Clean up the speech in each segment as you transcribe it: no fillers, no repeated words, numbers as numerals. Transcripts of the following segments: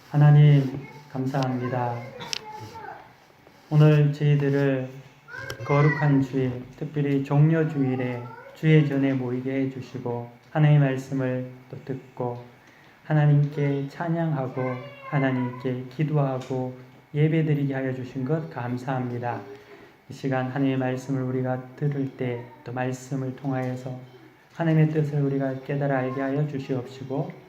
하나님 감사합니다. 오늘 저희들을 거룩한 주일, 특별히 종려주일에 주의 전에 모이게 해주시고 하나님의 말씀을 또 듣고 하나님께 찬양하고 하나님께 기도하고 예배드리게 하여 주신 것 감사합니다. 이 시간 하나님의 말씀을 우리가 들을 때 또 말씀을 통하여서 하나님의 뜻을 우리가 깨달아 알게 하여 주시옵시고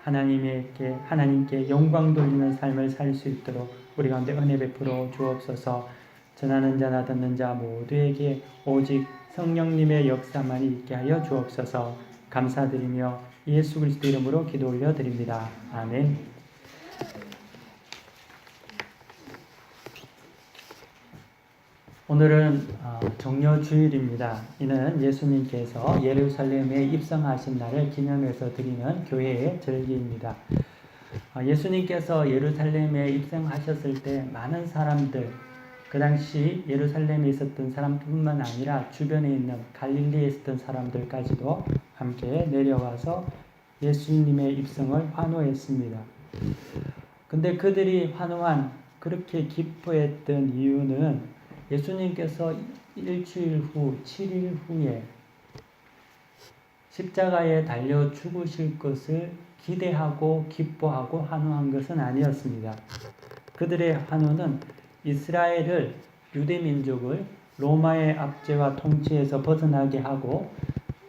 하나님께 영광 돌리는 삶을 살 수 있도록 우리 가운데 은혜 베풀어 주옵소서. 전하는 자나 듣는 자 모두에게 오직 성령님의 역사만이 있게 하여 주옵소서. 감사드리며 예수 그리스도 이름으로 기도 올려드립니다. 아멘. 오늘은 종려주일입니다. 이는 예수님께서 예루살렘에 입성하신 날을 기념해서 드리는 교회의 절기입니다. 예수님께서 예루살렘에 입성하셨을 때 많은 사람들, 그 당시 예루살렘에 있었던 사람뿐만 아니라 주변에 있는 갈릴리에 있었던 사람들까지도 함께 내려와서 예수님의 입성을 환호했습니다. 근데 그들이 그렇게 기뻐했던 이유는 예수님께서 일주일 후, 7일 후에 십자가에 달려 죽으실 것을 기대하고 기뻐하고 환호한 것은 아니었습니다. 그들의 환호는 이스라엘을, 유대민족을 로마의 압제와 통치에서 벗어나게 하고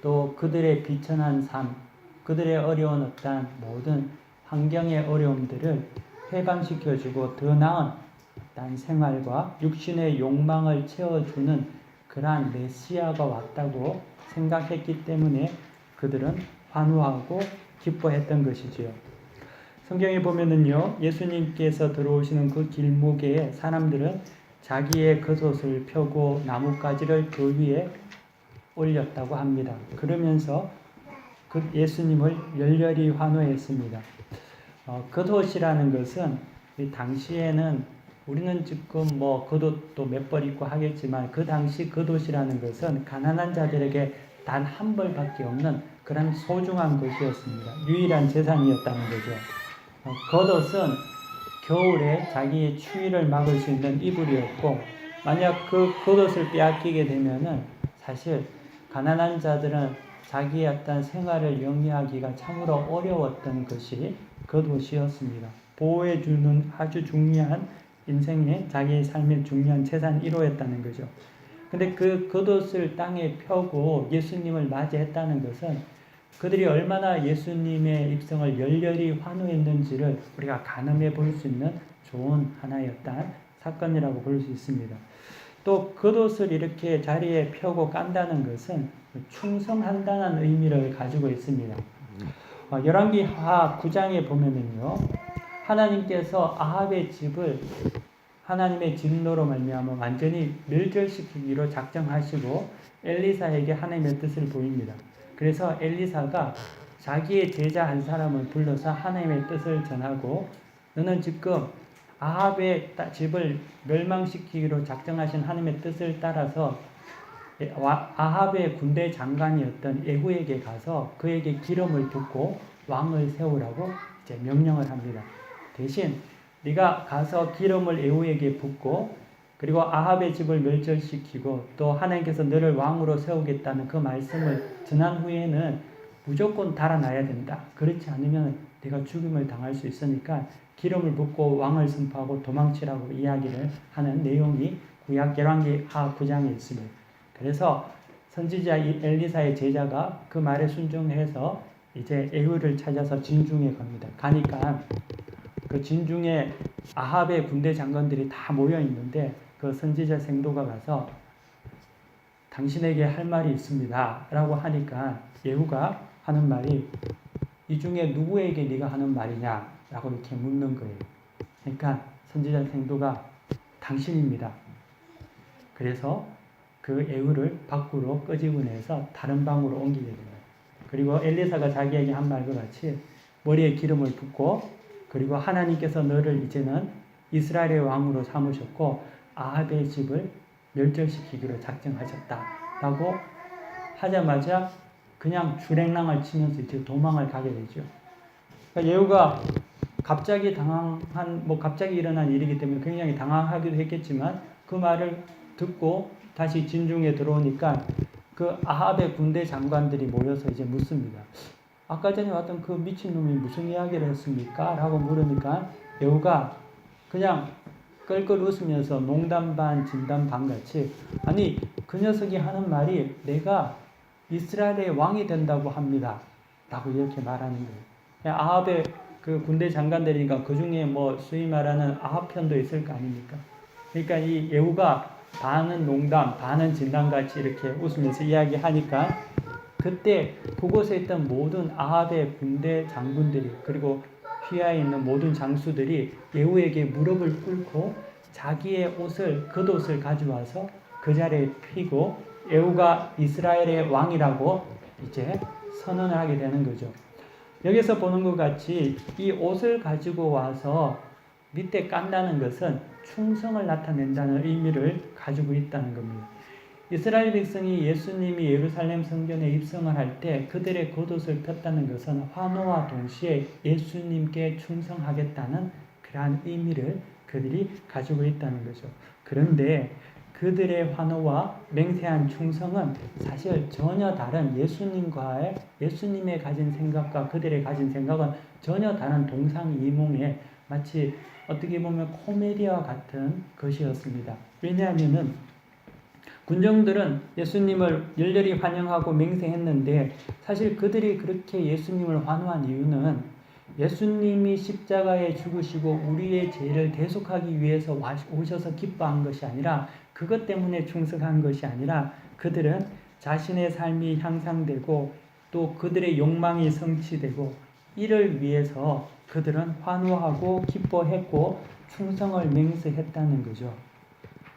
또 그들의 비천한 삶, 그들의 어려운 어떠한 모든 환경의 어려움들을 해방시켜주고 더 나은 어떤 생활과 육신의 욕망을 채워주는 그러한 메시아가 왔다고 생각했기 때문에 그들은 환호하고 기뻐했던 것이지요. 성경에 보면은요, 예수님께서 들어오시는 그 길목에 사람들은 자기의 겉옷을 펴고 나뭇가지를 그 위에 올렸다고 합니다. 그러면서 그 예수님을 열렬히 환호했습니다. 겉옷이라는 것은 당시에는 우리는 지금 겉옷도 몇 벌 입고 하겠지만 그 당시 겉옷이라는 것은 가난한 자들에게 단 한 벌밖에 없는 그런 소중한 것이었습니다. 유일한 재산이었다는 거죠. 겉옷은 겨울에 자기의 추위를 막을 수 있는 이불이었고, 만약 그 겉옷을 빼앗기게 되면은 사실 가난한 자들은 자기의 어떤 생활을 영위하기가 참으로 어려웠던 것이 겉옷이었습니다. 보호해주는 아주 중요한 인생의 자기의 삶의 중요한 재산 1호였다는 거죠. 근데 그 겉옷을 땅에 펴고 예수님을 맞이했다는 것은 그들이 얼마나 예수님의 입성을 열렬히 환호했는지를 우리가 가늠해 볼 수 있는 좋은 하나의 어떤 사건이라고 볼 수 있습니다. 또 겉옷을 이렇게 자리에 펴고 깐다는 것은 충성한다는 의미를 가지고 있습니다. 열왕기하 9장에 보면은요, 하나님께서 아합의 집을 하나님의 진노로 말미암아 완전히 멸절시키기로 작정하시고 엘리사에게 하나님의 뜻을 보입니다. 그래서 엘리사가 자기의 제자 한 사람을 불러서 하나님의 뜻을 전하고, 너는 지금 아합의 집을 멸망시키기로 작정하신 하나님의 뜻을 따라서 아합의 군대 장관이었던 예후에게 가서 그에게 기름을 붓고 왕을 세우라고 이제 명령을 합니다. 대신 네가 가서 기름을 예후에게 붓고 그리고 아합의 집을 멸절시키고 또 하나님께서 너를 왕으로 세우겠다는 그 말씀을 전한 후에는 무조건 달아나야 된다. 그렇지 않으면 네가 죽임을 당할 수 있으니까 기름을 붓고 왕을 선포하고 도망치라고 이야기를 하는 내용이 구약 열왕기하 9장에 있습니다. 그래서 선지자 엘리사의 제자가 그 말에 순종해서 이제 예후를 찾아서 진중에 갑니다. 가니까 그 진중에 아합의 군대 장관들이 다 모여 있는데 그 선지자 생도가 가서 당신에게 할 말이 있습니다 라고 하니까 예후가 하는 말이, 이 중에 누구에게 네가 하는 말이냐 라고 이렇게 묻는 거예요. 그러니까 선지자 생도가 당신입니다. 그래서 그 예후를 밖으로 끄집어내서 다른 방으로 옮기게 됩니다. 그리고 엘리사가 자기에게 한 말과 같이 머리에 기름을 붓고, 그리고 하나님께서 너를 이제는 이스라엘의 왕으로 삼으셨고 아합의 집을 멸절시키기로 작정하셨다라고 하자마자 그냥 주랭랑을 치면서 이제 도망을 가게 되죠. 그러니까 예후가 갑자기 갑자기 일어난 일이기 때문에 굉장히 당황하기도 했겠지만 그 말을 듣고 다시 진중에 들어오니까 그 아합의 군대 장관들이 모여서 이제 묻습니다. 아까 전에 왔던 그 미친놈이 무슨 이야기를 했습니까? 라고 물으니까 여우가 그냥 끌끌 웃으면서 농담 반 진담 반 같이 아니 그 녀석이 하는 말이 내가 이스라엘의 왕이 된다고 합니다. 라고 이렇게 말하는 거예요. 아합의 그 군대 장관들이니까 그 중에 소위 말하는 아합 편도 있을 거 아닙니까? 그러니까 이 예후가 반은 농담, 반은 진담같이 이렇게 웃으면서 이야기하니까 그때 그곳에 있던 모든 아합의 군대 장군들이 그리고 휘하에 있는 모든 장수들이 예후에게 무릎을 꿇고 자기의 겉옷을 가져와서 그 자리에 피고 예후가 이스라엘의 왕이라고 이제 선언을 하게 되는 거죠. 여기서 보는 것 같이 이 옷을 가지고 와서 밑에 깐다는 것은 충성을 나타낸다는 의미를 가지고 있다는 겁니다. 이스라엘 백성이 예수님이 예루살렘 성전에 입성을 할 때 그들의 겉옷을 폈다는 것은 환호와 동시에 예수님께 충성하겠다는 그러한 의미를 그들이 가지고 있다는 거죠. 그런데 그들의 환호와 맹세한 충성은 사실 전혀 다른 예수님의 가진 생각과 그들의 가진 생각은 전혀 다른 동상이몽의 마치 어떻게 보면 코미디와 같은 것이었습니다. 왜냐하면은 군정들은 예수님을 열렬히 환영하고 맹세했는데 사실 그들이 그렇게 예수님을 환호한 이유는 예수님이 십자가에 죽으시고 우리의 죄를 대속하기 위해서 오셔서 기뻐한 것이 아니라 그것 때문에 충성한 것이 아니라 그들은 자신의 삶이 향상되고 또 그들의 욕망이 성취되고 이를 위해서 그들은 환호하고 기뻐했고 충성을 맹세했다는 거죠.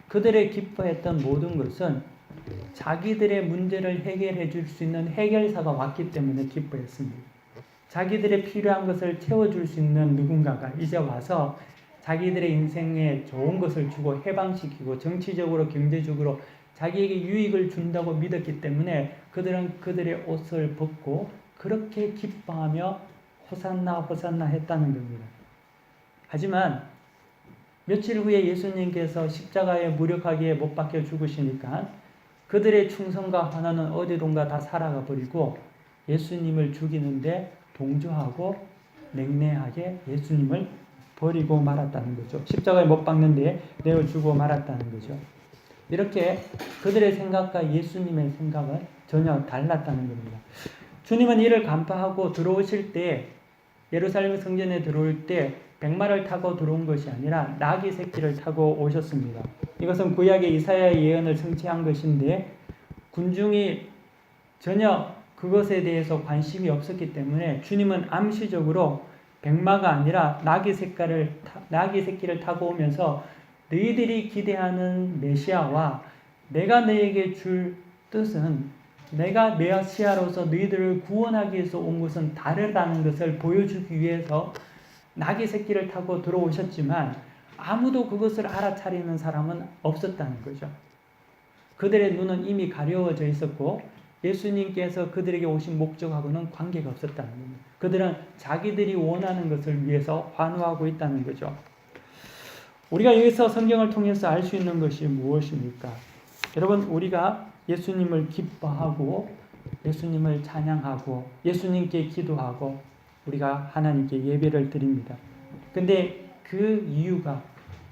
그들의 기뻐했던 모든 것은 자기들의 문제를 해결해 줄 수 있는 해결사가 왔기 때문에 기뻐했습니다. 자기들의 필요한 것을 채워줄 수 있는 누군가가 이제 와서 자기들의 인생에 좋은 것을 주고 해방시키고 정치적으로 경제적으로 자기에게 유익을 준다고 믿었기 때문에 그들은 그들의 옷을 벗고 그렇게 기뻐하며 호산나 호산나 했다는 겁니다. 하지만 며칠 후에 예수님께서 십자가에 무력하게 못 박혀 죽으시니까 그들의 충성과 환호는 어디론가 다 살아가 버리고 예수님을 죽이는데 동조하고 냉랭하게 예수님을 버리고 말았다는 거죠. 십자가에 못 박는데 내어주고 말았다는 거죠. 이렇게 그들의 생각과 예수님의 생각은 전혀 달랐다는 겁니다. 주님은 이를 간파하고 들어오실 때 예루살렘 성전에 들어올 때 백마를 타고 들어온 것이 아니라 나귀 새끼를 타고 오셨습니다. 이것은 구약의 이사야의 예언을 성취한 것인데 군중이 전혀 그것에 대해서 관심이 없었기 때문에 주님은 암시적으로 백마가 아니라 나귀 새끼를 타고 오면서 너희들이 기대하는 메시아와 내가 너에게 줄 뜻은 내가 메시아로서 너희들을 구원하기 위해서 온 것은 다르다는 것을 보여주기 위해서 나귀 새끼를 타고 들어오셨지만 아무도 그것을 알아차리는 사람은 없었다는 거죠. 그들의 눈은 이미 가려워져 있었고 예수님께서 그들에게 오신 목적하고는 관계가 없었다는 겁니다. 그들은 자기들이 원하는 것을 위해서 환호하고 있다는 거죠. 우리가 여기서 성경을 통해서 알 수 있는 것이 무엇입니까? 여러분, 우리가 예수님을 기뻐하고 예수님을 찬양하고 예수님께 기도하고 우리가 하나님께 예배를 드립니다. 근데 그 이유가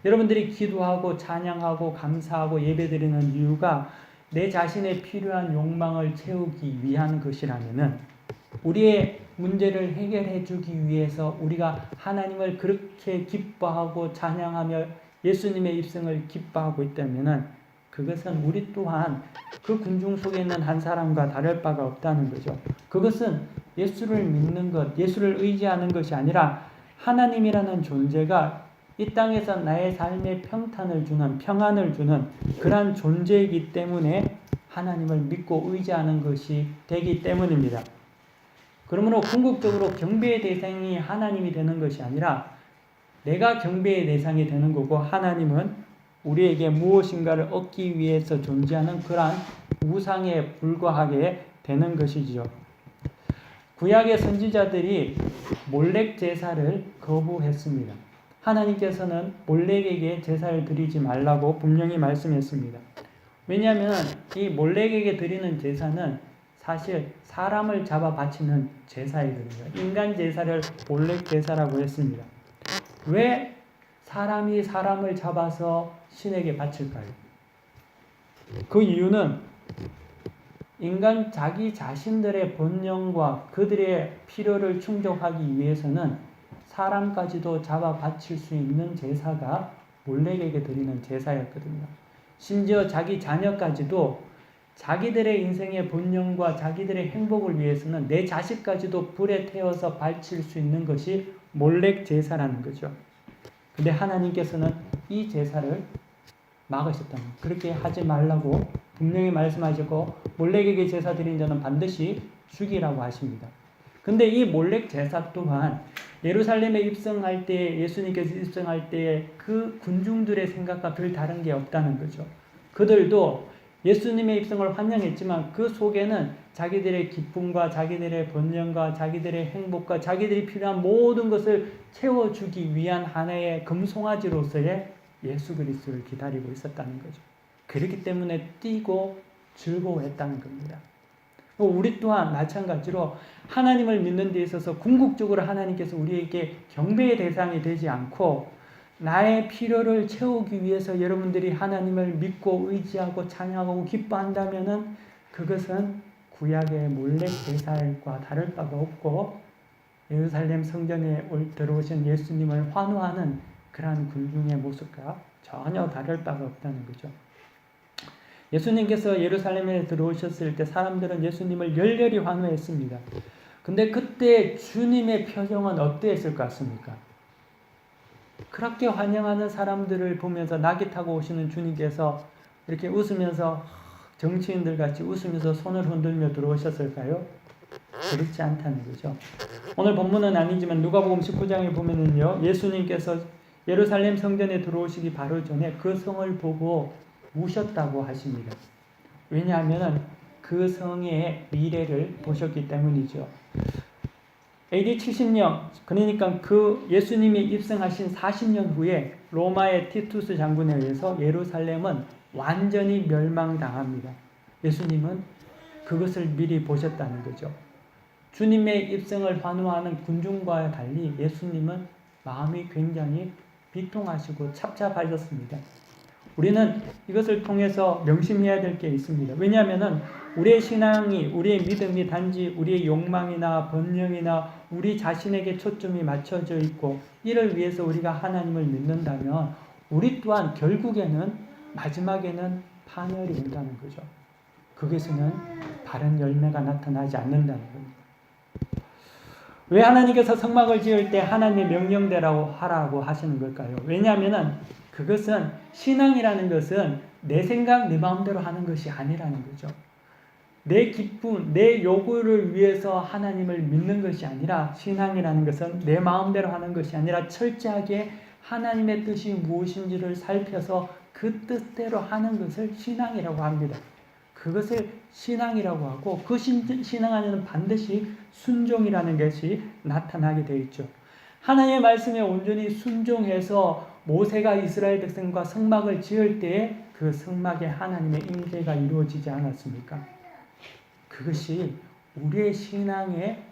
여러분들이 기도하고 찬양하고 감사하고 예배드리는 이유가 내 자신의 필요한 욕망을 채우기 위한 것이라면은 우리의 문제를 해결해 주기 위해서 우리가 하나님을 그렇게 기뻐하고 찬양하며 예수님의 입성을 기뻐하고 있다면은 그것은 우리 또한 그 군중 속에 있는 한 사람과 다를 바가 없다는 거죠. 그것은 예수를 믿는 것, 예수를 의지하는 것이 아니라 하나님이라는 존재가 이 땅에서 나의 삶에 평안을 주는 그러한 존재이기 때문에 하나님을 믿고 의지하는 것이 되기 때문입니다. 그러므로 궁극적으로 경배의 대상이 하나님이 되는 것이 아니라 내가 경배의 대상이 되는 거고 하나님은 우리에게 무엇인가를 얻기 위해서 존재하는 그러한 우상에 불과하게 되는 것이죠. 구약의 선지자들이 몰렉 제사를 거부했습니다. 하나님께서는 몰렉에게 제사를 드리지 말라고 분명히 말씀했습니다. 왜냐하면 이 몰렉에게 드리는 제사는 사실 사람을 잡아 바치는 제사이거든요. 인간 제사를 몰렉 제사라고 했습니다. 왜 사람이 사람을 잡아서 신에게 바칠까요? 그 이유는 인간 자기 자신들의 본능과 그들의 필요를 충족하기 위해서는 사람까지도 잡아 바칠 수 있는 제사가 몰렉에게 드리는 제사였거든요. 심지어 자기 자녀까지도 자기들의 인생의 본능과 자기들의 행복을 위해서는 내 자식까지도 불에 태워서 바칠 수 있는 것이 몰렉 제사라는 거죠. 근데 하나님께서는 이 제사를 막으셨다는 거예요. 그렇게 하지 말라고 분명히 말씀하셨고 몰렉에게 제사 드린 자는 반드시 죽이라고 하십니다. 근데 이 몰렉 제사 또한 예루살렘에 입성할 때 예수님께서 입성할 때 그 군중들의 생각과 별 다른 게 없다는 거죠. 그들도 예수님의 입성을 환영했지만 그 속에는 자기들의 기쁨과 자기들의 번영과 자기들의 행복과 자기들이 필요한 모든 것을 채워주기 위한 하나의 금송아지로서의 예수 그리스도를 기다리고 있었다는 거죠. 그렇기 때문에 뛰고 즐거워했다는 겁니다. 우리 또한 마찬가지로 하나님을 믿는 데 있어서 궁극적으로 하나님께서 우리에게 경배의 대상이 되지 않고 나의 필요를 채우기 위해서 여러분들이 하나님을 믿고 의지하고 찬양하고 기뻐한다면은 그것은 구약의 몰렉 제사과 다를 바가 없고 예루살렘 성전에 들어오신 예수님을 환호하는 그러한 군중의 모습과 전혀 다를 바가 없다는 거죠. 예수님께서 예루살렘에 들어오셨을 때 사람들은 예수님을 열렬히 환호했습니다. 근데 그때 주님의 표정은 어땠을 것 같습니까? 그렇게 환영하는 사람들을 보면서 낙이 타고 오시는 주님께서 이렇게 웃으면서 정치인들 같이 웃으면서 손을 흔들며 들어오셨을까요? 그렇지 않다는 거죠. 오늘 본문은 아니지만 누가복음 19장에 보면은요, 예수님께서 예루살렘 성전에 들어오시기 바로 전에 그 성을 보고 우셨다고 하십니다. 왜냐하면 그 성의 미래를 보셨기 때문이죠. AD 70년, 그러니까 그 예수님이 입성하신 40년 후에 로마의 티투스 장군에 의해서 예루살렘은 완전히 멸망당합니다. 예수님은 그것을 미리 보셨다는 거죠. 주님의 입성을 환호하는 군중과 달리 예수님은 마음이 굉장히 비통하시고 착잡하셨습니다. 우리는 이것을 통해서 명심해야 될 게 있습니다. 왜냐하면 우리의 신앙이, 우리의 믿음이 단지 우리의 욕망이나 번영이나 우리 자신에게 초점이 맞춰져 있고 이를 위해서 우리가 하나님을 믿는다면 우리 또한 결국에는 마지막에는 파멸이 온다는 거죠. 그것에는 바른 열매가 나타나지 않는다는 겁니다. 왜 하나님께서 성막을 지을 때 하나님의 명령대로 하라고 하시는 걸까요? 왜냐하면 그것은 신앙이라는 것은 내 생각, 내 마음대로 하는 것이 아니라는 거죠. 내 기쁨, 내 요구를 위해서 하나님을 믿는 것이 아니라 신앙이라는 것은 내 마음대로 하는 것이 아니라 철저하게 하나님의 뜻이 무엇인지를 살펴서 그 뜻대로 하는 것을 신앙이라고 합니다. 그것을 신앙이라고 하고 그 신앙 안에는 반드시 순종이라는 것이 나타나게 되어 있죠. 하나님의 말씀에 온전히 순종해서 모세가 이스라엘 백성과 성막을 지을 때에 그 성막에 하나님의 임재가 이루어지지 않았습니까? 그것이 우리의 신앙의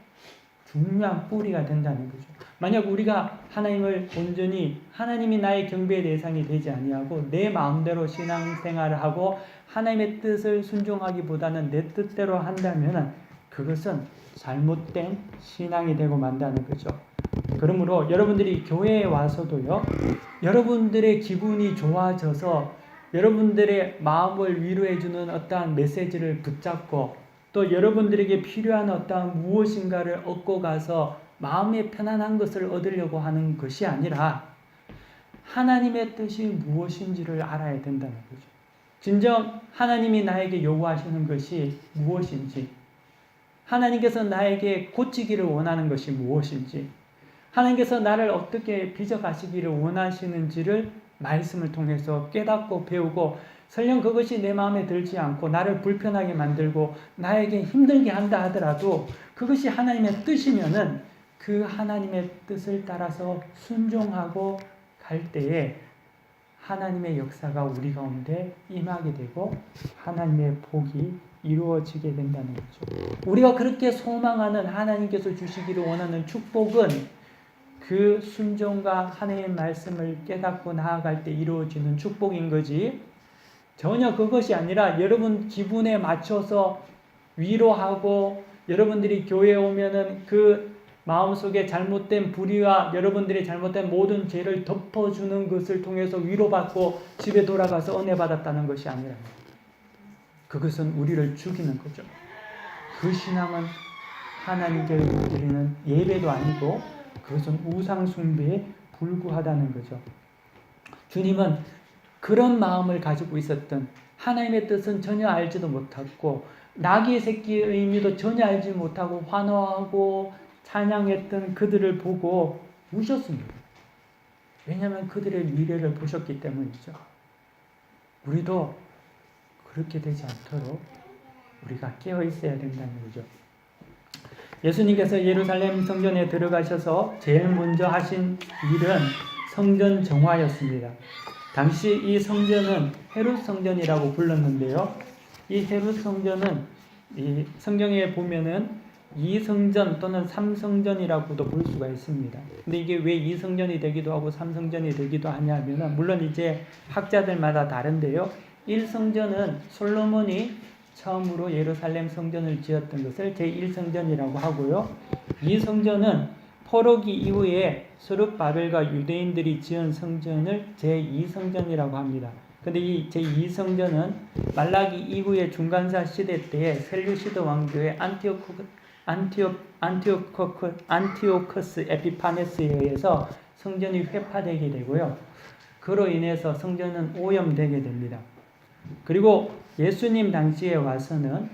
중요한 뿌리가 된다는 거죠. 만약 우리가 하나님을 온전히 하나님이 나의 경배의 대상이 되지 아니하고 내 마음대로 신앙생활을 하고 하나님의 뜻을 순종하기보다는 내 뜻대로 한다면 그것은 잘못된 신앙이 되고 만다는 거죠. 그러므로 여러분들이 교회에 와서도요, 여러분들의 기분이 좋아져서 여러분들의 마음을 위로해주는 어떠한 메시지를 붙잡고 또 여러분들에게 필요한 어떠한 무엇인가를 얻고 가서 마음의 편안한 것을 얻으려고 하는 것이 아니라 하나님의 뜻이 무엇인지를 알아야 된다는 거죠. 진정 하나님이 나에게 요구하시는 것이 무엇인지, 하나님께서 나에게 고치기를 원하는 것이 무엇인지, 하나님께서 나를 어떻게 빚어가시기를 원하시는지를 말씀을 통해서 깨닫고 배우고 설령 그것이 내 마음에 들지 않고 나를 불편하게 만들고 나에게 힘들게 한다 하더라도 그것이 하나님의 뜻이면은 그 하나님의 뜻을 따라서 순종하고 갈 때에 하나님의 역사가 우리 가운데 임하게 되고 하나님의 복이 이루어지게 된다는 거죠. 우리가 그렇게 소망하는 하나님께서 주시기를 원하는 축복은 그 순종과 하나님의 말씀을 깨닫고 나아갈 때 이루어지는 축복인 거지, 전혀 그것이 아니라 여러분 기분에 맞춰서 위로하고 여러분들이 교회에 오면은 그 마음속에 잘못된 불의와 여러분들이 잘못된 모든 죄를 덮어주는 것을 통해서 위로받고 집에 돌아가서 은혜 받았다는 것이 아니라 그것은 우리를 죽이는 거죠. 그 신앙은 하나님께 드리는 예배도 아니고 그것은 우상 숭배에 불구하다는 거죠. 주님은 그런 마음을 가지고 있었던, 하나님의 뜻은 전혀 알지도 못하고 나귀의 새끼의 의미도 전혀 알지 못하고 환호하고 찬양했던 그들을 보고 우셨습니다. 왜냐하면 그들의 미래를 보셨기 때문이죠. 우리도 그렇게 되지 않도록 우리가 깨어 있어야 된다는 거죠. 예수님께서 예루살렘 성전에 들어가셔서 제일 먼저 하신 일은 성전 정화였습니다. 당시 이 성전은 헤롯 성전이라고 불렀는데요. 이 헤롯 성전은 이 성경에 보면은 2성전 또는 3성전이라고도 볼 수가 있습니다. 근데 이게 왜 2성전이 되기도 하고 3성전이 되기도 하냐면은 물론 이제 학자들마다 다른데요. 1성전은 솔로몬이 처음으로 예루살렘 성전을 지었던 것을 제1성전이라고 하고요. 2성전은 포로기 이후에 스룹바벨과 유대인들이 지은 성전을 제2성전이라고 합니다. 근데 이 제2성전은 말라기 이후의 중간사 시대 때에 셀루시드 왕조의 안티오커스 에피파네스에 의해서 성전이 회파되게 되고요. 그로 인해서 성전은 오염되게 됩니다. 그리고 예수님 당시에 와서는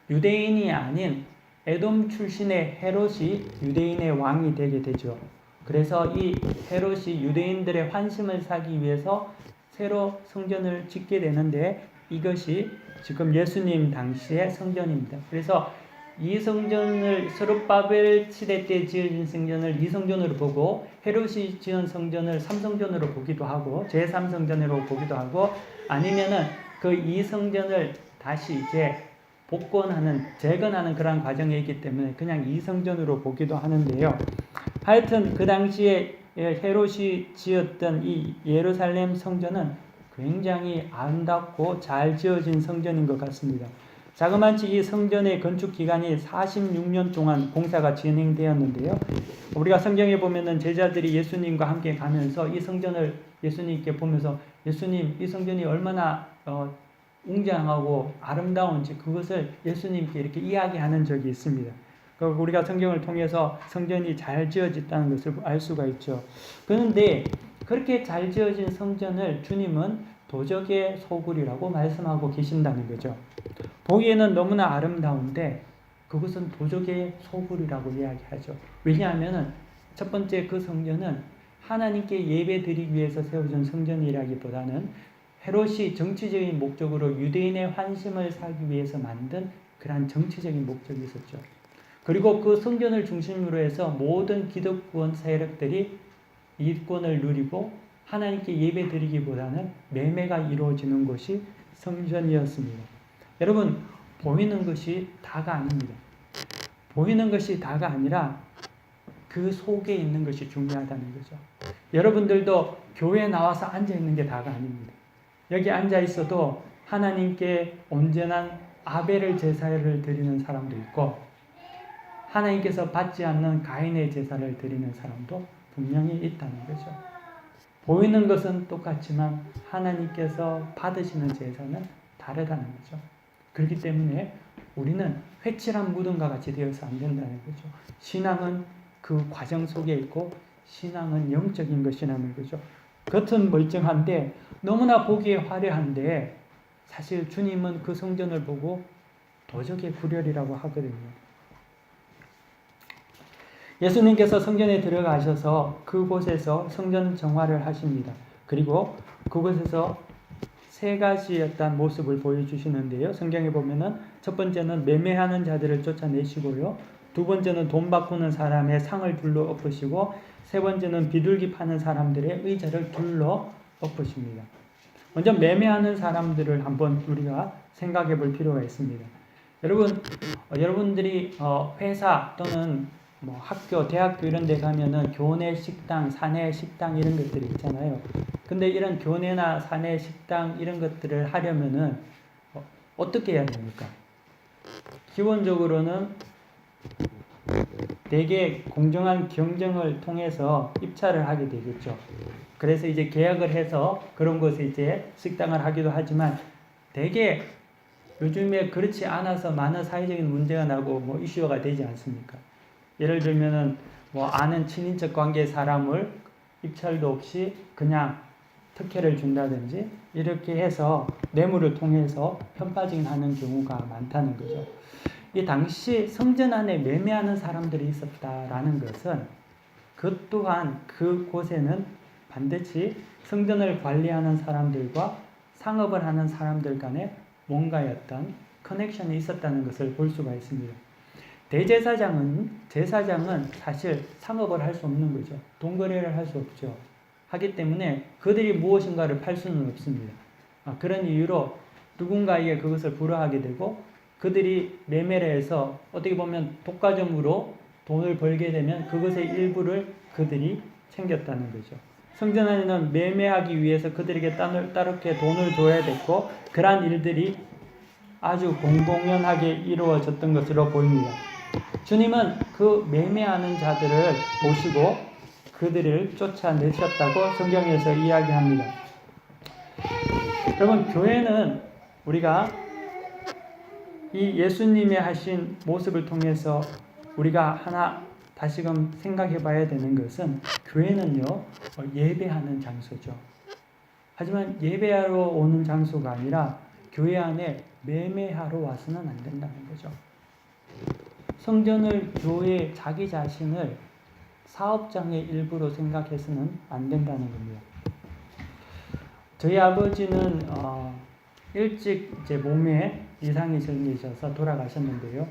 유대인이 아닌 에돔 출신의 헤롯이 유대인의 왕이 되게 되죠. 그래서 이 헤롯이 유대인들의 환심을 사기 위해서 새로 성전을 짓게 되는데 이것이 지금 예수님 당시의 성전입니다. 그래서 이 성전을 스룹바벨 시대 때 지어진 성전을 2성전으로 보고 헤롯이 지은 성전을 3성전으로 보기도 하고 제3성전으로 보기도 하고 아니면은 그 2성전을 다시 이제 복권하는, 재건하는 그런 과정이 있기 때문에 그냥 2성전으로 보기도 하는데요. 하여튼 그 당시에 헤롯이 지었던 이 예루살렘 성전은 굉장히 아름답고 잘 지어진 성전인 것 같습니다. 자그마치 이 성전의 건축 기간이 46년 동안 공사가 진행되었는데요. 우리가 성경에 보면은 제자들이 예수님과 함께 가면서 이 성전을 예수님께 보면서 예수님, 이 성전이 얼마나 웅장하고 아름다운지 그것을 예수님께 이렇게 이야기하는 적이 있습니다. 우리가 성경을 통해서 성전이 잘 지어졌다는 것을 알 수가 있죠. 그런데 그렇게 잘 지어진 성전을 주님은 도적의 소굴이라고 말씀하고 계신다는 거죠. 보기에는 너무나 아름다운데 그것은 도적의 소굴이라고 이야기하죠. 왜냐하면 첫 번째 그 성전은 하나님께 예배 드리기 위해서 세워진 성전이라기보다는 헤롯이 정치적인 목적으로 유대인의 환심을 사기 위해서 만든 그러한 정치적인 목적이 있었죠. 그리고 그 성전을 중심으로 해서 모든 기득권 세력들이 이권을 누리고 하나님께 예배 드리기보다는 매매가 이루어지는 곳이 성전이었습니다. 여러분, 보이는 것이 다가 아닙니다. 보이는 것이 다가 아니라 그 속에 있는 것이 중요하다는 거죠. 여러분들도 교회에 나와서 앉아있는 게 다가 아닙니다. 여기 앉아 있어도 하나님께 온전한 아벨의 제사를 드리는 사람도 있고 하나님께서 받지 않는 가인의 제사를 드리는 사람도 분명히 있다는 거죠. 보이는 것은 똑같지만 하나님께서 받으시는 제사는 다르다는 거죠. 그렇기 때문에 우리는 회칠한 무덤과 같이 되어서 안 된다는 거죠. 신앙은 그 과정 속에 있고 신앙은 영적인 것이라는 거죠. 겉은 멀쩡한데 너무나 보기에 화려한데 사실 주님은 그 성전을 보고 도적의 굴혈이라고 하거든요. 예수님께서 성전에 들어가셔서 그곳에서 성전 정화를 하십니다. 그리고 그곳에서 세 가지 어떤 모습을 보여주시는데요. 성경에 보면은 첫 번째는 매매하는 자들을 쫓아내시고요. 두 번째는 돈 바꾸는 사람의 상을 둘러 엎으시고 세 번째는 비둘기 파는 사람들의 의자를 둘러 엎으십니다. 먼저 매매하는 사람들을 한번 우리가 생각해 볼 필요가 있습니다. 여러분들이 회사 또는 뭐 학교, 대학교 이런 데 가면은 교내 식당, 사내 식당 이런 것들이 있잖아요. 근데 이런 교내나 사내 식당 이런 것들을 하려면은 어떻게 해야 됩니까? 기본적으로는 되게 공정한 경쟁을 통해서 입찰을 하게 되겠죠. 그래서 이제 계약을 해서 그런 곳에 이제 식당을 하기도 하지만 되게 요즘에 그렇지 않아서 많은 사회적인 문제가 나고 뭐 이슈가 되지 않습니까? 예를 들면은 뭐 아는 친인척 관계 사람을 입찰도 없이 그냥 특혜를 준다든지 이렇게 해서 뇌물을 통해서 편파적인 경우가 많다는 거죠. 이 당시 성전 안에 매매하는 사람들이 있었다라는 것은 그 또한 그곳에는 반드시 성전을 관리하는 사람들과 상업을 하는 사람들 간에 뭔가의 어떤 커넥션이 있었다는 것을 볼 수가 있습니다. 제사장은 사실 상업을 할 수 없는 거죠. 돈 거래를 할 수 없죠. 하기 때문에 그들이 무엇인가를 팔 수는 없습니다. 그런 이유로 누군가에게 그것을 불허하게 되고 그들이 매매를 해서 어떻게 보면 독과점으로 돈을 벌게 되면 그것의 일부를 그들이 챙겼다는 거죠. 성전 안에는 매매하기 위해서 그들에게 따르게 돈을 줘야 됐고 그러한 일들이 아주 공공연하게 이루어졌던 것으로 보입니다. 주님은 그 매매하는 자들을 보시고 그들을 쫓아내셨다고 성경에서 이야기합니다. 여러분, 교회는 우리가 이 예수님의 하신 모습을 통해서 우리가 하나 다시금 생각해 봐야 되는 것은 교회는요, 예배하는 장소죠. 하지만 예배하러 오는 장소가 아니라 교회 안에 매매하러 와서는 안 된다는 거죠. 성전을, 교회, 자기 자신을 사업장의 일부로 생각해서는 안 된다는 겁니다. 저희 아버지는 일찍 이제 몸에 이상이 생기셔서 돌아가셨는데요.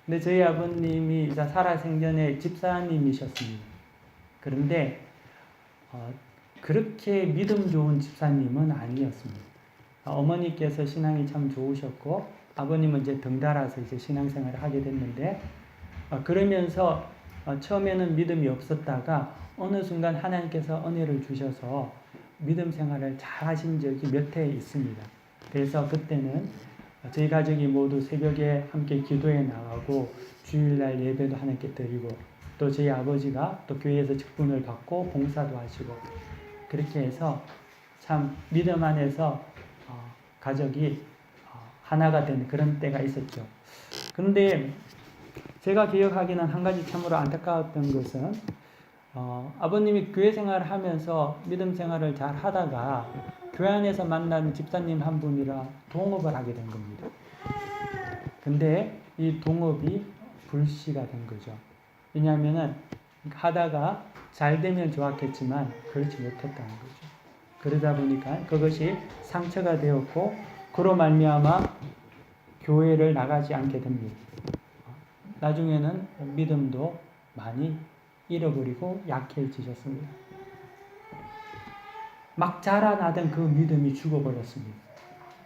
근데 저희 아버님이 살아생전에 집사님이셨습니다. 그런데 그렇게 믿음 좋은 집사님은 아니었습니다. 어머니께서 신앙이 참 좋으셨고 아버님은 이제 덩달아서 이제 신앙생활을 하게 됐는데 그러면서 처음에는 믿음이 없었다가 어느 순간 하나님께서 은혜를 주셔서 믿음 생활을 잘 하신 적이 몇 해 있습니다. 그래서 그때는 저희 가족이 모두 새벽에 함께 기도에 나가고 주일날 예배도 하나님께 드리고 또 저희 아버지가 또 교회에서 직분을 받고 봉사도 하시고 그렇게 해서 참 믿음 안에서 가족이 하나가 된 그런 때가 있었죠. 그런데 제가 기억하기는 한 가지 참으로 안타까웠던 것은 아버님이 교회 생활을 하면서 믿음 생활을 잘 하다가 교회 안에서 만난 집사님 한 분이랑 동업을 하게 된 겁니다. 근데 이 동업이 불씨가 된 거죠. 왜냐하면은 하다가 잘 되면 좋았겠지만 그렇지 못했다는 거죠. 그러다 보니까 그것이 상처가 되었고 그로 말미암아 교회를 나가지 않게 됩니다. 나중에는 믿음도 많이 잃어버리고 약해지셨습니다. 막 자라나던 그 믿음이 죽어버렸습니다.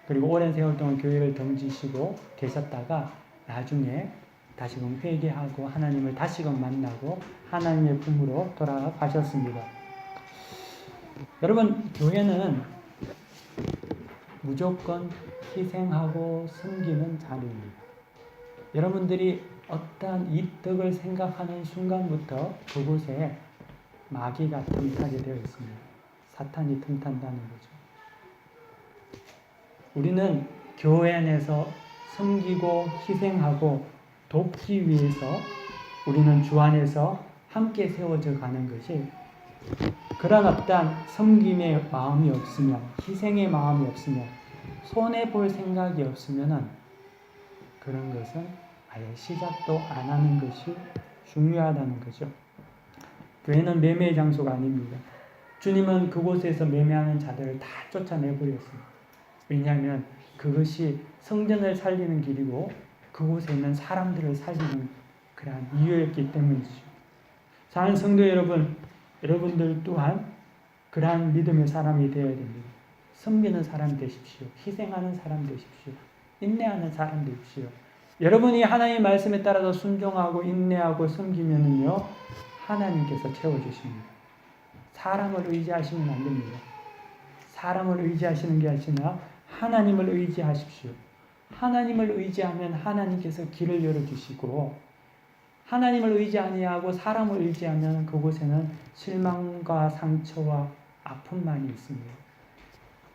그리고 오랜 세월 동안 교회를 등지시고 계셨다가 나중에 다시금 회개하고 하나님을 다시금 만나고 하나님의 품으로 돌아가셨습니다. 여러분, 교회는 무조건 희생하고 섬기는 자리입니다. 여러분들이 어떠한 이득을 생각하는 순간부터 그곳에 마귀가 틈타게 되어 있습니다. 사탄이 틈탄다는 거죠. 우리는 교회 안에서 섬기고 희생하고 돕기 위해서 우리는 주 안에서 함께 세워져 가는 것이 그런 어떠한 섬김의 마음이 없으면 희생의 마음이 없으면 손해볼 생각이 없으면 그런 것은 아예 시작도 안 하는 것이 중요하다는 거죠. 교회는 매매의 장소가 아닙니다. 주님은 그곳에서 매매하는 자들을 다 쫓아내버렸습니다. 왜냐하면 그것이 성전을 살리는 길이고 그곳에 있는 사람들을 살리는 그러한 이유였기 때문이죠. 사랑하는 성도 여러분, 여러분들 또한 그러한 믿음의 사람이 되어야 됩니다. 섬기는 사람 되십시오. 희생하는 사람 되십시오. 인내하는 사람 되십시오. 여러분이 하나님의 말씀에 따라서 순종하고 인내하고 섬기면은요, 하나님께서 채워주십니다. 사람을 의지하시면 안 됩니다. 사람을 의지하시는 게 아니라 하나님을 의지하십시오. 하나님을 의지하면 하나님께서 길을 열어주시고, 하나님을 의지 아니하고 사람을 의지하면 그곳에는 실망과 상처와 아픔만이 있습니다.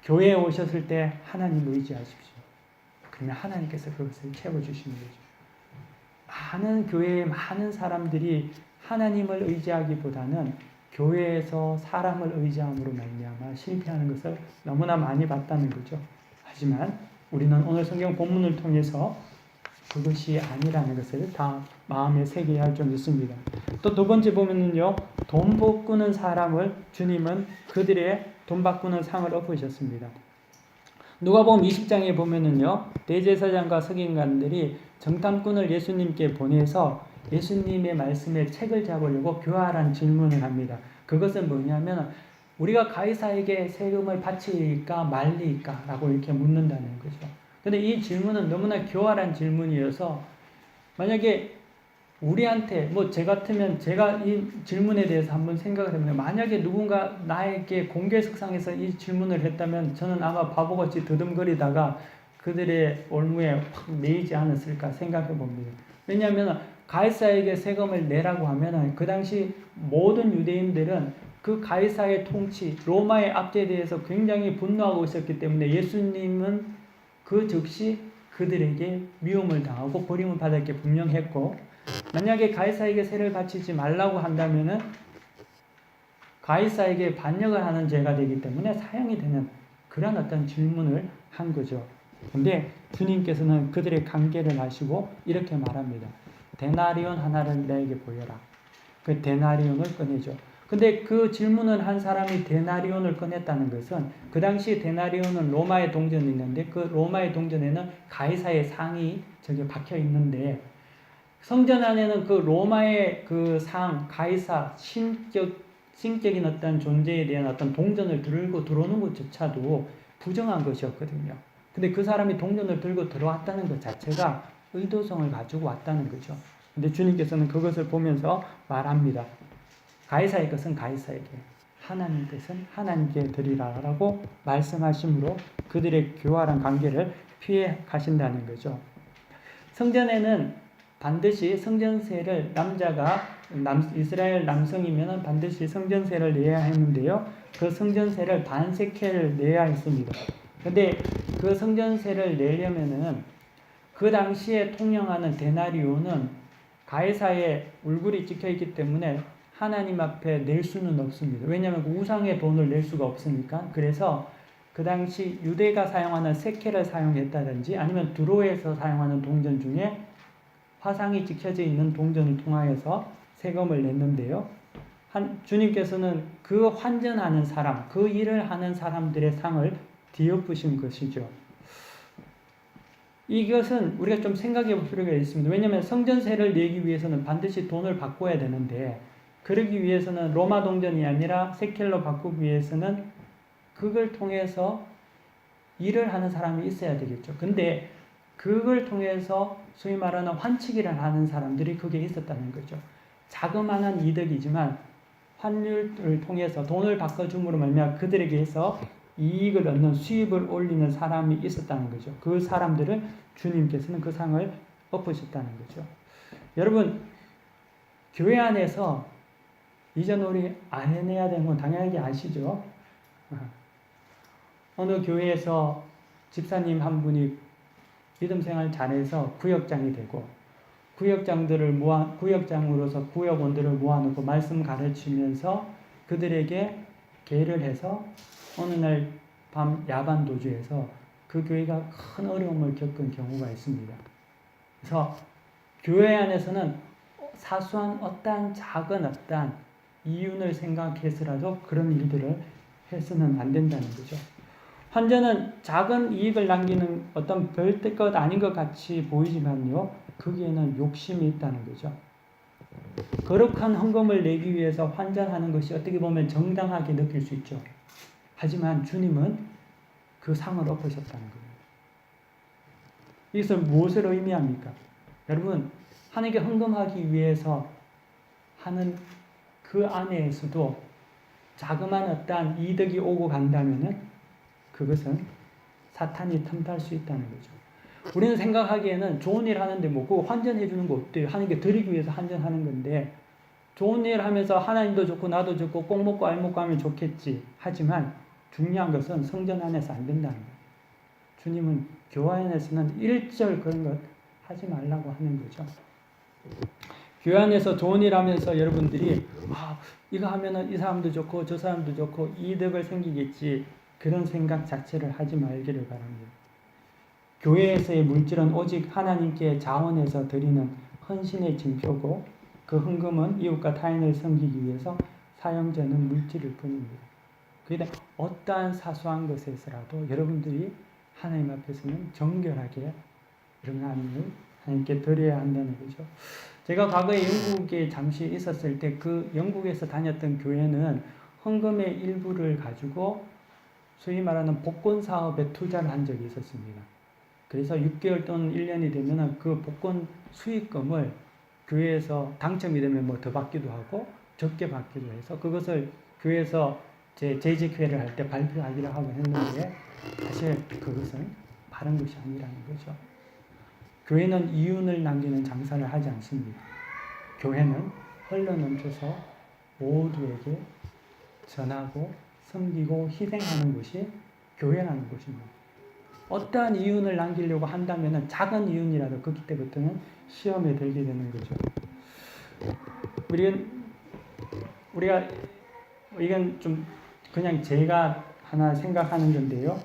교회에 오셨을 때 하나님을 의지하십시오. 그러면 하나님께서 그것을 채워주시는 거죠. 많은 교회의 많은 사람들이 하나님을 의지하기보다는 교회에서 사람을 의지함으로 말미암아 실패하는 것을 너무나 많이 봤다는 거죠. 하지만 우리는 오늘 성경 본문을 통해서 그것이 아니라는 것을 다 마음에 새겨야 할 점 있습니다. 또 두 번째 보면은요, 돈 바꾸는 사람을 주님은 그들의 돈 바꾸는 상을 엎으셨습니다. 누가복음 20장에 보면은요, 대제사장과 서기관들이 정탐꾼을 예수님께 보내서 예수님의 말씀에 책을 잡으려고 교활한 질문을 합니다. 그것은 뭐냐면 우리가 가이사에게 세금을 바칠까 말리까 라고 이렇게 묻는다는 거죠. 근데 이 질문은 너무나 교활한 질문이어서 만약에 우리한테 제 같으면 제가 이 질문에 대해서 한번 생각을 해보면 만약에 누군가 나에게 공개석상에서 이 질문을 했다면 저는 아마 바보같이 더듬거리다가 그들의 올무에 확 매이지 않았을까 생각해 봅니다. 왜냐하면 가이사에게 세금을 내라고 하면 그 당시 모든 유대인들은 그 가이사의 통치, 로마의 압제에 대해서 굉장히 분노하고 있었기 때문에 예수님은 그 즉시 그들에게 미움을 당하고 버림을 받을 게 분명했고, 만약에 가이사에게 세를 바치지 말라고 한다면은 가이사에게 반역을 하는 죄가 되기 때문에 사형이 되는 그런 어떤 질문을 한 거죠. 근데 주님께서는 그들의 관계를 아시고 이렇게 말합니다. 데나리온 하나를 내게 보여라. 그 데나리온을 꺼내죠. 근데 그 질문을 한 사람이 데나리온을 꺼냈다는 것은 그 당시 데나리온은 로마의 동전이 있는데 그 로마의 동전에는 가이사의 상이 저기 박혀 있는데 성전 안에는 그 로마의 그 상, 가이사, 신격인 어떤 존재에 대한 어떤 동전을 들고 들어오는 것조차도 부정한 것이었거든요. 근데 그 사람이 동전을 들고 들어왔다는 것 자체가 의도성을 가지고 왔다는 거죠. 근데 주님께서는 그것을 보면서 말합니다. 가이사의 것은 가이사에게, 하나님 것은 하나님께 드리라라고 말씀하심으로 그들의 교활한 관계를 피해 가신다는 거죠. 성전에는 반드시 성전세를 이스라엘 남성이면 반드시 성전세를 내야 했는데요. 그 성전세를 반세켈을 내야 했습니다. 근데 그 성전세를 내려면은 그 당시에 통용하는 데나리온은 가이사의 얼굴이 찍혀 있기 때문에 하나님 앞에 낼 수는 없습니다. 왜냐하면 우상의 돈을 낼 수가 없으니까. 그래서 그 당시 유대가 사용하는 세켈을 사용했다든지 아니면 두로에서 사용하는 동전 중에 화상이 찍혀져 있는 동전을 통하여서 세금을 냈는데요. 주님께서는 그 환전하는 사람, 그 일을 하는 사람들의 상을 뒤엎으신 것이죠. 이것은 우리가 좀 생각해 볼 필요가 있습니다. 왜냐하면 성전세를 내기 위해서는 반드시 돈을 바꿔야 되는데 그러기 위해서는 로마 동전이 아니라 세켈로 바꾸기 위해서는 그걸 통해서 일을 하는 사람이 있어야 되겠죠. 근데 그걸 통해서 소위 말하는 환치기를 하는 사람들이 그게 있었다는 거죠. 자그마한 이득이지만 환율을 통해서 돈을 바꿔줌으로 말미암아 그들에게서 이익을 얻는 수입을 올리는 사람이 있었다는 거죠. 그 사람들을 주님께서는 그 상을 엎으셨다는 거죠. 여러분, 교회 안에서 이전 우리 안 해내야 되는 건 당연하게 아시죠? 어느 교회에서 집사님 한 분이 믿음 생활 잘해서 구역장이 되고 구역장으로서 구역원들을 모아놓고 말씀 가르치면서 그들에게 계를 해서 어느 날 밤 야반 도주에서 그 교회가 큰 어려움을 겪은 경우가 있습니다. 그래서 교회 안에서는 사소한 어떠한 작은 어떠한 이윤을 생각해서라도 그런 일들을 해서는 안 된다는 거죠. 환전은 작은 이익을 남기는 어떤 별것 아닌 것 같이 보이지만요, 거기에는 욕심이 있다는 거죠. 거룩한 헌금을 내기 위해서 환전하는 것이 어떻게 보면 정당하게 느낄 수 있죠. 하지만 주님은 그 상을 엎으셨다는 거예요. 이것을 무엇을 의미합니까? 여러분, 하나님께 헌금하기 위해서 하는 그 안에서도 자그마한 어떠한 이득이 오고 간다면은 그것은 사탄이 틈탈 수 있다는 거죠. 우리는 생각하기에는 좋은 일 하는데 뭐 그거 환전해 주는 거 어때요? 하나님께 드리기 위해서 환전하는 건데 좋은 일 하면서 하나님도 좋고 나도 좋고 꼭 먹고 알 먹고 하면 좋겠지. 하지만 중요한 것은 성전 안에서 안 된다는 거예요. 주님은 교회 안에서는 일절 그런 것 하지 말라고 하는 거죠. 교회 안에서 좋은 일 하면서 여러분들이 이거 하면은 이 사람도 좋고 저 사람도 좋고 이득을 생기겠지, 그런 생각 자체를 하지 말기를 바랍니다. 교회에서의 물질은 오직 하나님께 자원해서 드리는 헌신의 징표고 그 헌금은 이웃과 타인을 섬기기 위해서 사용되는 물질일 뿐입니다. 그런데 어떠한 사소한 것에서라도 여러분들이 하나님 앞에서는 정결하게 이런 하나님께 드려야 한다는 거죠. 제가 과거에 영국에 잠시 있었을 때 그 영국에서 다녔던 교회는 헌금의 일부를 가지고 소위 말하는 복권 사업에 투자를 한 적이 있었습니다. 그래서 6개월 또는 1년이 되면 그 복권 수익금을 교회에서 당첨이 되면 뭐 더 받기도 하고 적게 받기도 해서 그것을 교회에서 재직회를 할 때 발표하기로 하고 했는데 사실 그것은 바른 것이 아니라는 거죠. 교회는 이윤을 남기는 장사를 하지 않습니다. 교회는 흘러넘쳐서 모두에게 전하고 섬기고 희생하는 것이 교회라는 것입니다. 어떠한 이윤을 남기려고 한다면 작은 이윤이라도 그때부터는 시험에 들게 되는 거죠. 우리가 이건 좀 그냥 제가 하나 생각하는 건데요.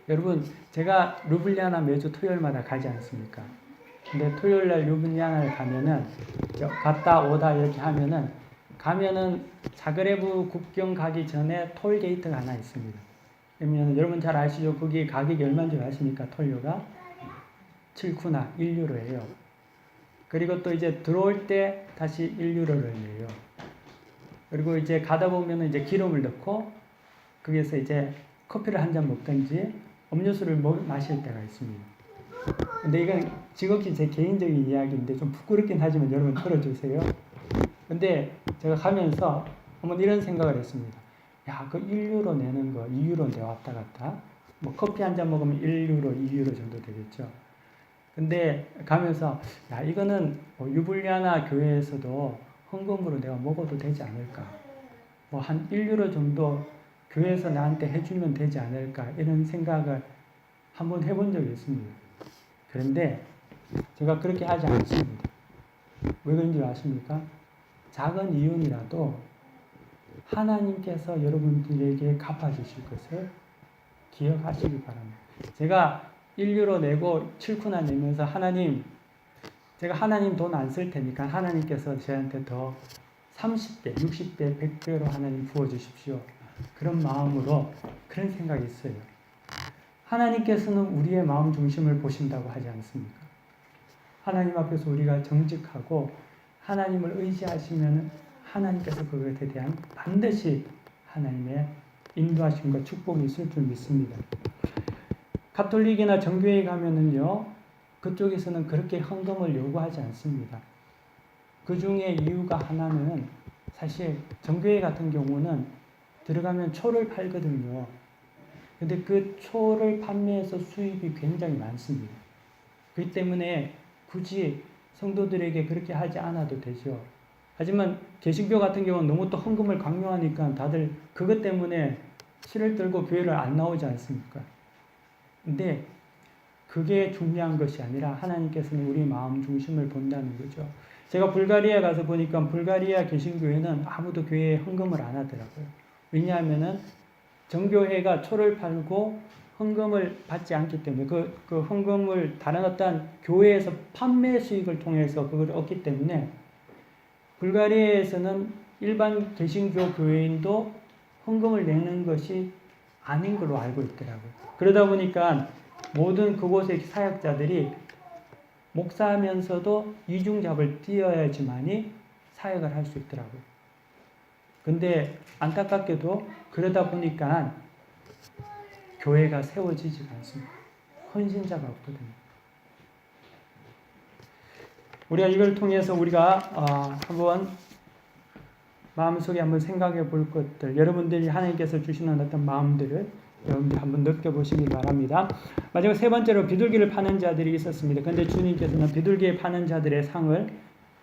여러분, 제가 루블리아나 매주 토요일마다 가지 않습니까? 근데 토요일날 루블리아나를 가면은 갔다 오다 이렇게 가면은 자그레브 국경 가기 전에 톨게이트가 하나 있습니다. 그러면 여러분 잘 아시죠? 거기 가격이 얼마인 줄 아십니까? 톨료가 7쿠나 1유로예요. 그리고 또 이제 들어올 때 다시 1유로를 내요. 그리고 이제 가다 보면은 이제 기름을 넣고 거기에서 이제 커피를 한 잔 먹든지 음료수를 마실 때가 있습니다. 근데 이건 지극히 제 개인적인 이야기인데 좀 부끄럽긴 하지만 여러분 들어주세요. 근데 제가 가면서 한번 이런 생각을 했습니다. 야, 그 1유로 내는 거 2유로인데 왔다 갔다. 뭐 커피 한 잔 먹으면 1유로, 2유로 정도 되겠죠. 근데 가면서 야, 이거는 유블리아나 교회에서도 헌금으로 내가 먹어도 되지 않을까. 뭐 한 1유로 정도 교회에서 나한테 해주면 되지 않을까 이런 생각을 한번 해본 적이 있습니다. 그런데 제가 그렇게 하지 않습니다. 왜 그런지 아십니까? 작은 이윤이라도 하나님께서 여러분들에게 갚아주실 것을 기억하시기 바랍니다. 제가 1유로 내고 7쿠나 내면서 제가 하나님 돈 안 쓸 테니까 하나님께서 저한테 더 30배, 60배, 100배로 하나님 부어주십시오. 그런 마음으로 그런 생각이 있어요. 하나님께서는 우리의 마음 중심을 보신다고 하지 않습니까? 하나님 앞에서 우리가 정직하고 하나님을 의지하시면 하나님께서 그것에 대한 반드시 하나님의 인도하심과 축복이 있을 줄 믿습니다. 가톨릭이나 정교회에 가면은요, 그쪽에서는 그렇게 헌금을 요구하지 않습니다. 그 중에 이유가 하나는 사실 정교회 같은 경우는 들어가면 초를 팔거든요. 근데 그 초를 판매해서 수입이 굉장히 많습니다. 그렇기 때문에 굳이 성도들에게 그렇게 하지 않아도 되죠. 하지만 개신교 같은 경우는 너무 또 헌금을 강요하니까 다들 그것 때문에 실을 들고 교회를 안 나오지 않습니까? 근데 그게 중요한 것이 아니라 하나님께서는 우리 마음 중심을 본다는 거죠. 제가 불가리아 가서 보니까 불가리아 개신교회는 아무도 교회에 헌금을 안 하더라고요. 왜냐하면은 정교회가 초를 팔고 헌금을 받지 않기 때문에 그 헌금을 다른 어떤 교회에서 판매 수익을 통해서 그걸 얻기 때문에 불가리아에서는 일반 개신교 교회인도 헌금을 내는 것이 아닌 걸로 알고 있더라고요. 그러다 보니까 모든 그곳의 사역자들이 목사하면서도 이중잡을 띄어야지만이 사역을 할 수 있더라고요. 근데 안타깝게도 그러다 보니까 교회가 세워지지가 않습니다. 헌신자가 없거든요. 우리가 이걸 통해서 우리가 한번 마음속에 한번 생각해 볼 것들, 여러분들이 하나님께서 주시는 어떤 마음들을 여러분들이 한번 느껴보시기 바랍니다. 마지막 세 번째로 비둘기를 파는 자들이 있었습니다. 그런데 주님께서는 비둘기에 파는 자들의 상을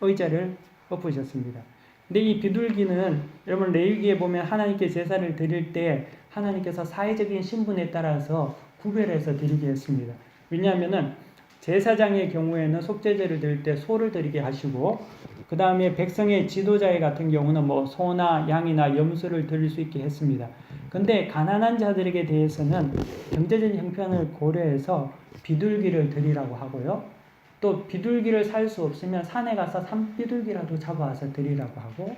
의자를 엎으셨습니다. 근데 이 비둘기는 여러분 레위기에 보면 하나님께 제사를 드릴 때 하나님께서 사회적인 신분에 따라서 구별해서 드리게 했습니다. 왜냐하면은 제사장의 경우에는 속죄제를 드릴 때 소를 드리게 하시고, 그 다음에 백성의 지도자의 같은 경우는 뭐 소나 양이나 염소를 드릴 수 있게 했습니다. 근데 가난한 자들에게 대해서는 경제적인 형편을 고려해서 비둘기를 드리라고 하고요. 또 비둘기를 살 수 없으면 산에 가서 산비둘기라도 잡아와서 드리라고 하고,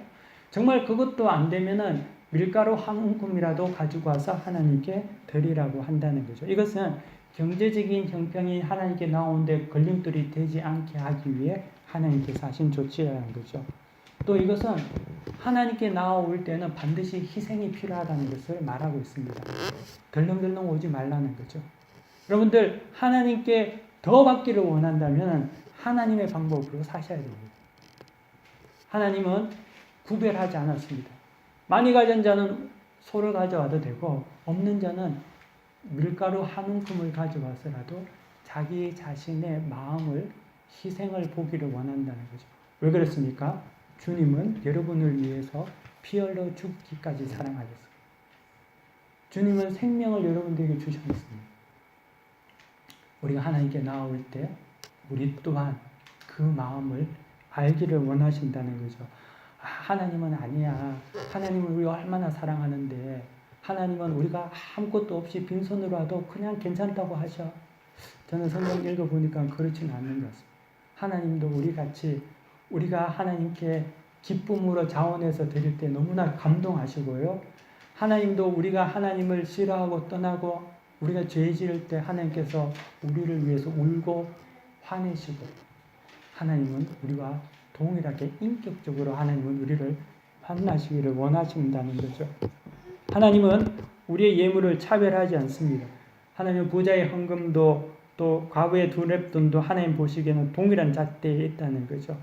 정말 그것도 안 되면은 밀가루 한 움큼이라도 가지고 와서 하나님께 드리라고 한다는 거죠. 이것은 경제적인 형편이 하나님께 나오는데 걸림돌이 되지 않게 하기 위해 하나님께서 하신 조치라는 거죠. 또 이것은 하나님께 나올 때는 반드시 희생이 필요하다는 것을 말하고 있습니다. 덜렁덜렁 오지 말라는 거죠. 여러분들 하나님께 더 받기를 원한다면 하나님의 방법으로 사셔야 됩니다. 하나님은 구별하지 않았습니다. 많이 가진 자는 소를 가져와도 되고, 없는 자는 밀가루 한 움큼을 가져와서라도 자기 자신의 마음을 희생을 보기를 원한다는 거죠. 왜 그렇습니까? 주님은 여러분을 위해서 피 흘려 죽기까지 사랑하셨습니다. 주님은 생명을 여러분들에게 주셨습니다. 우리가 하나님께 나올 때 우리 또한 그 마음을 알기를 원하신다는 거죠. 하나님은 아니야. 하나님은 우리가 얼마나 사랑하는데, 하나님은 우리가 아무것도 없이 빈손으로 와도 그냥 괜찮다고 하셔. 저는 성경 읽어보니까 그렇지는 않는 것 같습니다. 하나님도 우리같이 우리가 하나님께 기쁨으로 자원해서 드릴 때 너무나 감동하시고요. 하나님도 우리가 하나님을 싫어하고 떠나고 우리가 죄 지을 때 하나님께서 우리를 위해서 울고 화내시고, 하나님은 우리와 동일하게 인격적으로 하나님은 우리를 만나시기를 원하신다는 거죠. 하나님은 우리의 예물을 차별하지 않습니다. 하나님은 부자의 헌금도 또 과부의 두 렙돈도 하나님 보시기에는 동일한 잣대에 있다는 거죠.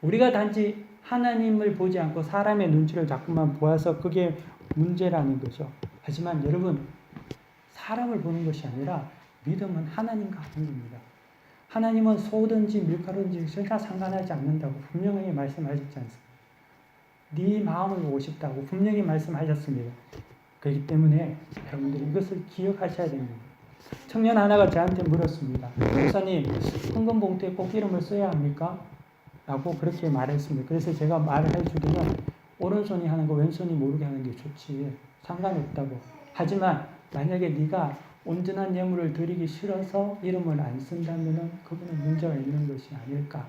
우리가 단지 하나님을 보지 않고 사람의 눈치를 자꾸만 보아서 그게 문제라는 거죠. 하지만 여러분, 사람을 보는 것이 아니라 믿음은 하나님과 하는 겁니다. 하나님은 소든지 밀가루든지 전혀 상관하지 않는다고 분명히 말씀하셨지 않습니까? 네 마음을 보고 싶다고 분명히 말씀하셨습니다. 그렇기 때문에 여러분들이 이것을 기억하셔야 됩니다. 청년 하나가 저한테 물었습니다. 목사님, 헌금 봉투에 꼭 이름을 써야 합니까? 라고 그렇게 말했습니다. 그래서 제가 말을 해주기는 오른손이 하는 거 왼손이 모르게 하는 게 좋지, 상관이 없다고. 하지만 만약에 네가 온전한 예물을 드리기 싫어서 이름을 안 쓴다면 그거는 문제가 있는 것이 아닐까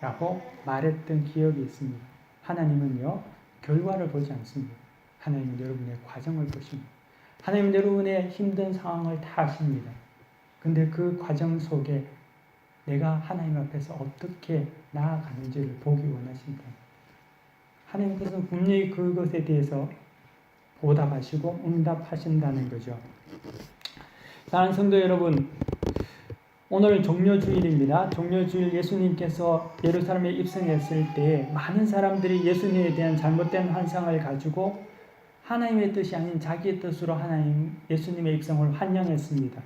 라고 말했던 기억이 있습니다. 하나님은요, 결과를 보지 않습니다. 하나님은 여러분의 과정을 보십니다. 하나님은 여러분의 힘든 상황을 다 아십니다. 근데 그 과정 속에 내가 하나님 앞에서 어떻게 나아가는지를 보기 원하신다. 하나님께서는 분명히 그것에 대해서 보답하시고 응답하신다는 거죠. 사랑하는 성도 여러분, 오늘 종료주일입니다. 종료주일, 예수님께서 예루살렘에 입성했을 때 많은 사람들이 예수님에 대한 잘못된 환상을 가지고 하나님의 뜻이 아닌 자기의 뜻으로 예수님의 입성을 환영했습니다.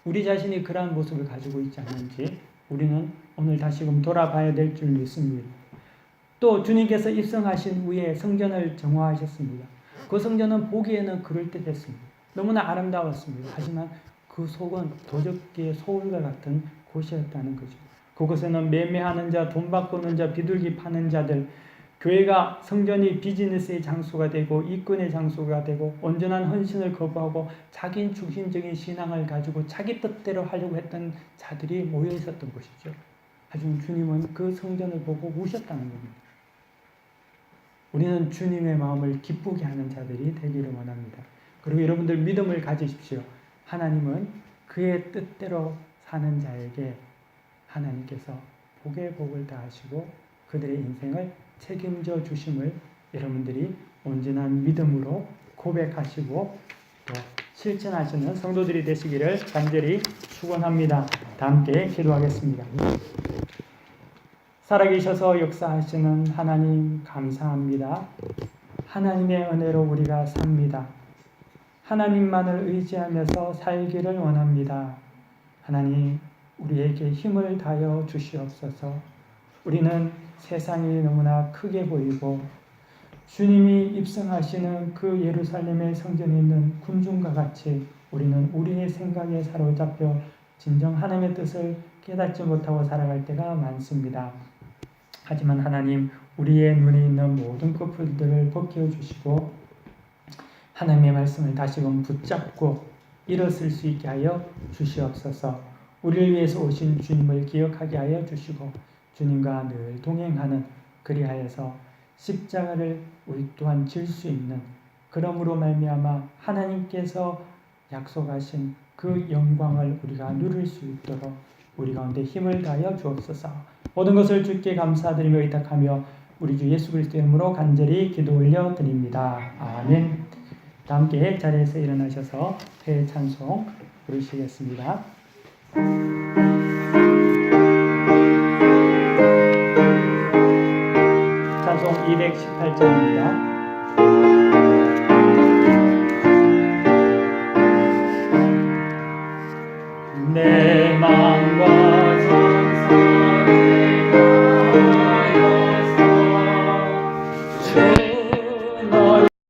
우리 자신이 그러한 모습을 가지고 있지 않은지 우리는 오늘 다시금 돌아봐야 될 줄 믿습니다. 또 주님께서 입성하신 후에 성전을 정화하셨습니다. 그 성전은 보기에는 그럴듯했습니다. 너무나 아름다웠습니다. 하지만 그 속은 도적의 소울과 같은 곳이었다는 거죠. 그곳에는 매매하는 자, 돈 바꾸는 자, 비둘기 파는 자들, 교회가 성전이 비즈니스의 장소가 되고 이권의 장소가 되고 온전한 헌신을 거부하고 자기 중심적인 신앙을 가지고 자기 뜻대로 하려고 했던 자들이 모여 있었던 곳이죠. 하지만 주님은 그 성전을 보고 우셨다는 겁니다. 우리는 주님의 마음을 기쁘게 하는 자들이 되기를 원합니다. 그리고 여러분들 믿음을 가지십시오. 하나님은 그의 뜻대로 사는 자에게 하나님께서 복의 복을 다하시고 그들의 인생을 책임져 주심을 여러분들이 온전한 믿음으로 고백하시고 또 실천하시는 성도들이 되시기를 간절히 축원합니다. 다 함께 기도하겠습니다. 살아계셔서 역사하시는 하나님 감사합니다. 하나님의 은혜로 우리가 삽니다. 하나님만을 의지하면서 살기를 원합니다. 하나님, 우리에게 힘을 다하여 주시옵소서. 우리는 세상이 너무나 크게 보이고 주님이 입성하시는 그 예루살렘의 성전에 있는 군중과 같이 우리는 우리의 생각에 사로잡혀 진정 하나님의 뜻을 깨닫지 못하고 살아갈 때가 많습니다. 하지만 하나님, 우리의 눈에 있는 모든 꺼풀들을 벗겨 주시고 하나님의 말씀을 다시금 붙잡고 일어설 수 있게 하여 주시옵소서. 우리를 위해서 오신 주님을 기억하게 하여 주시고 주님과 늘 동행하는, 그리하여서 십자가를 우리 또한 질 수 있는, 그러므로 말미암아 하나님께서 약속하신 그 영광을 우리가 누릴 수 있도록 우리 가운데 힘을 다하여 주옵소서. 모든 것을 주께 감사드리며 의탁하며 우리 주 예수 그리스도의 이름으로 간절히 기도 올려 드립니다. 아멘. 다 함께 자리에서 일어나셔서 회의 찬송 부르시겠습니다.